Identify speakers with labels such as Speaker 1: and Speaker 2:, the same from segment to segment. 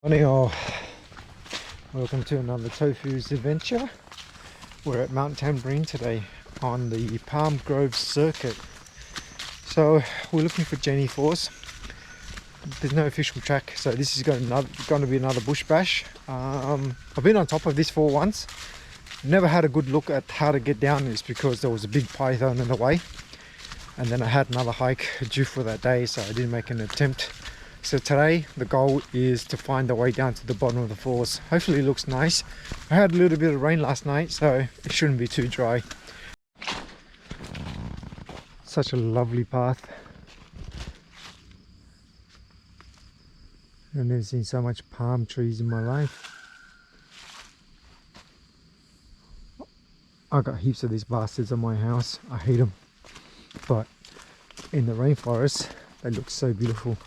Speaker 1: Morning all, welcome to another Tofu's adventure. We're at Mount Tamborine today on the Palm Grove circuit. So we're looking for Jenny Falls. There's no official track, so this is going to be another bush bash. I've been on top of this for once. Never had a good look at how to get down this because there was a big python in the way, and then I had another hike due for that day, so I didn't make an attempt. So today the goal is to find the way down to the bottom of the falls. Hopefully it looks nice. I had a little bit of rain last night, so it shouldn't be too dry. Such a lovely path. I've never seen so much palm trees in my life. I got heaps of these bastards on my house. I hate them, but in the rainforest they look so beautiful.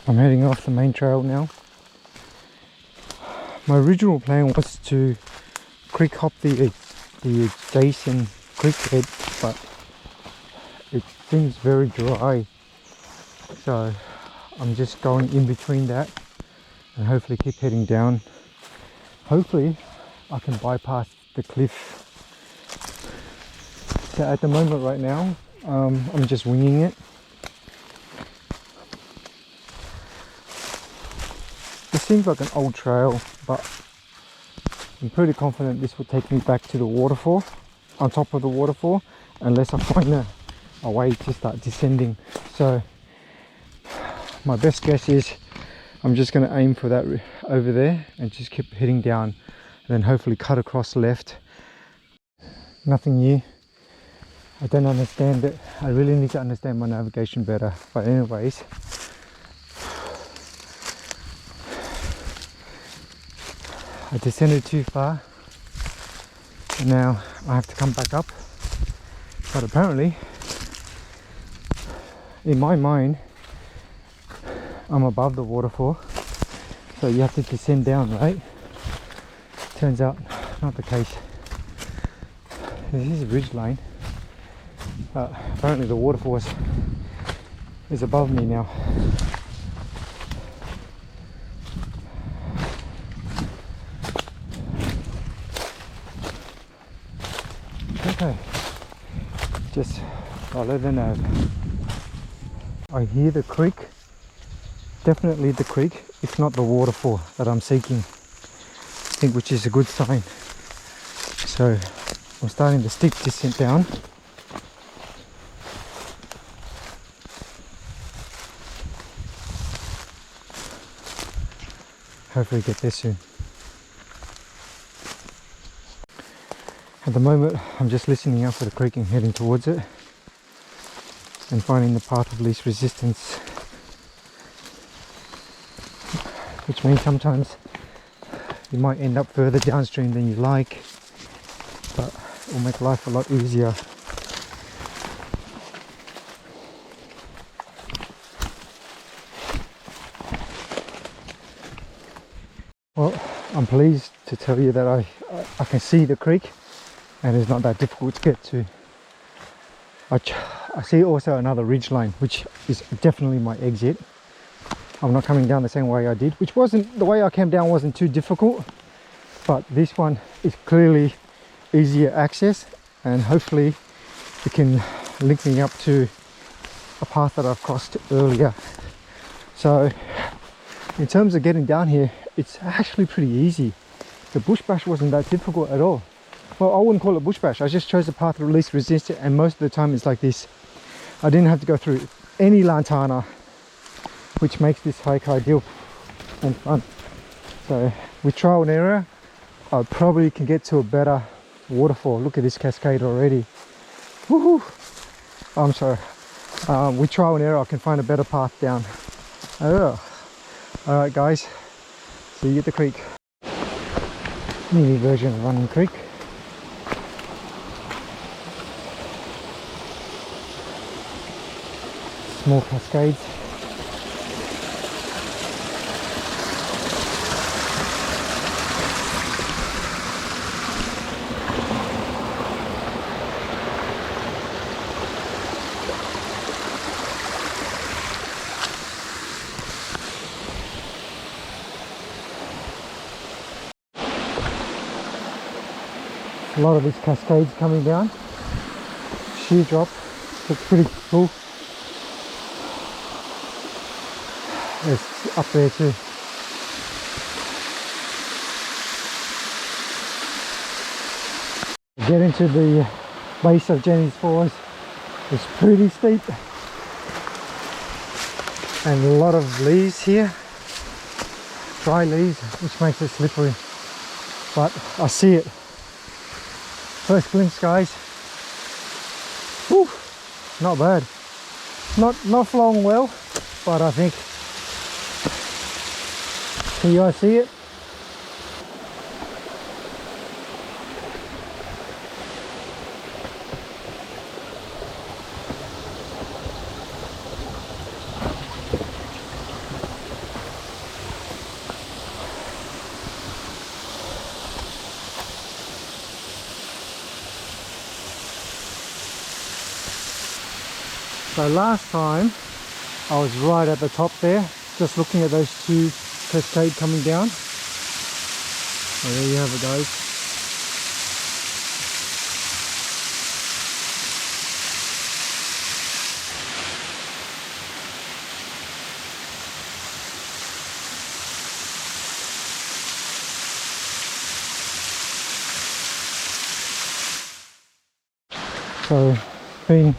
Speaker 1: I'm heading off the main trail now. My original plan was to creek hop the adjacent creek bed, but it seems very dry, so I'm just going in between that and hopefully keep heading down. Hopefully I can bypass the cliff. So at the moment right now I'm just winging it. This seems like an old trail, but I'm pretty confident this will take me back to the waterfall, on top of the waterfall, unless I find a way to start descending. So my best guess is I'm just going to aim for that over there and just keep heading down, and then hopefully cut across left. Nothing new. I don't understand it. I really need to understand my navigation better. But anyways, I descended too far and now I have to come back up, but apparently in my mind I'm above the waterfall, so you have to descend down, right? Turns out not the case. This is a ridge line, but apparently the waterfall is above me now. Okay, just follow the nav. I hear the creek, definitely the creek, if not the waterfall that I'm seeking, I think, which is a good sign. So I'm starting the steep descent down. Hopefully get there soon. At the moment I'm just listening out for the creek and heading towards it and finding the path of least resistance, which means sometimes you might end up further downstream than you like, but it will make life a lot easier. Well, I'm pleased to tell you that I can see the creek and it's not that difficult to get to. I see also another ridge line, which is definitely my exit. I'm not coming down the same way I did, which wasn't, the way I came down wasn't too difficult, but this one is clearly easier access, and hopefully it can link me up to a path that I've crossed earlier. So in terms of getting down here, it's actually pretty easy. The bush bash wasn't that difficult at all. Well, I wouldn't call it bush bash. I just chose the path of least resistance, and most of the time it's like this. I didn't have to go through any lantana, which makes this hike ideal and fun. So with trial and error, I probably can get to a better waterfall. Look at this cascade already. Woohoo! I'm sorry. With trial and error, I can find a better path down. Oh. All right, guys. See you at the creek. Mini version of Running Creek. more cascades. A lot of these cascades coming down. Sheer drop, looks pretty cool. It's up there too. Get into the base of Jenny's Falls. It's pretty steep and a lot of leaves here, dry leaves, which makes it slippery, but I see it. First glimpse, guys. Whew, not bad. Not flowing well, but I think, can you guys see it? So last time I was right at the top there, just looking at those two cascades coming down. So there you have it, guys. So it's been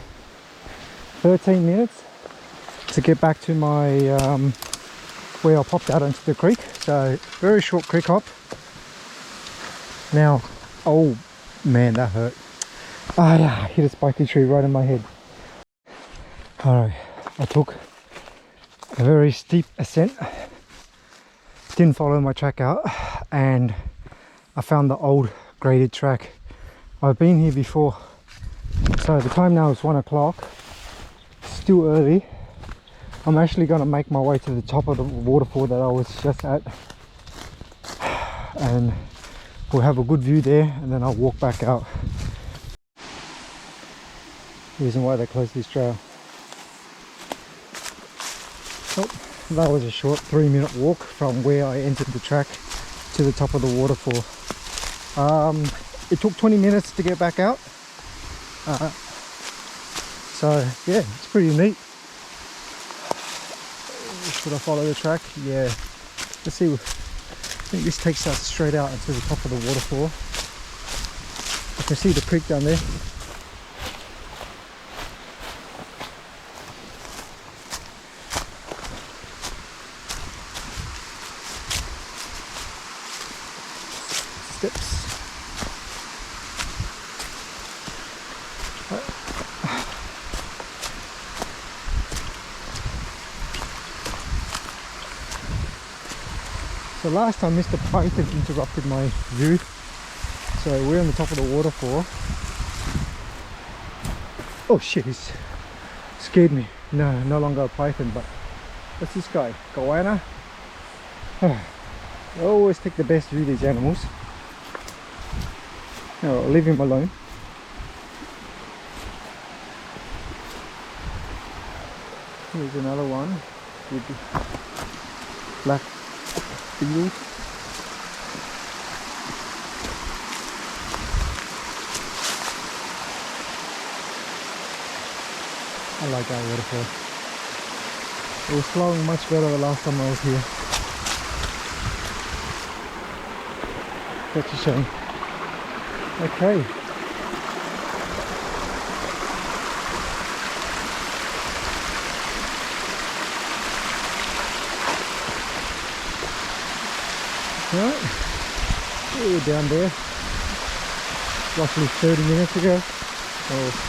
Speaker 1: 13 minutes to get back to my where I popped out into the creek. So very short creek hop. Now, oh man, that hurt. Ah, yeah, I hit a spiky tree right in my head. Alright, I took a very steep ascent, didn't follow my track out, and I found the old graded track. I've been here before. So the time now is 1 o'clock. Still early. I'm actually going to make my way to the top of the waterfall that I was just at, and we'll have a good view there, and then I'll walk back out. The reason why they closed this trail. Oh, that was a short 3-minute walk from where I entered the track to the top of the waterfall. It took 20 minutes to get back out. So yeah, it's pretty neat. Should I follow the track? Yeah. Let's see. I think this takes us straight out into the top of the waterfall. I can see the creek down there. Steps. So last time Mr. Python interrupted my view. So we're on the top of the waterfall. Oh shit, he's scared me. No, no longer a python, but what's this guy? Goanna? I always take the best view of these animals. No, I'll leave him alone. Here's another one with the black beetle. I like that waterfall. It was flowing much better the last time I was here. That's a shame. Okay. Right, we were down there roughly 30 minutes ago. Oh.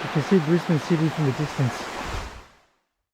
Speaker 1: You can see Brisbane City from the distance.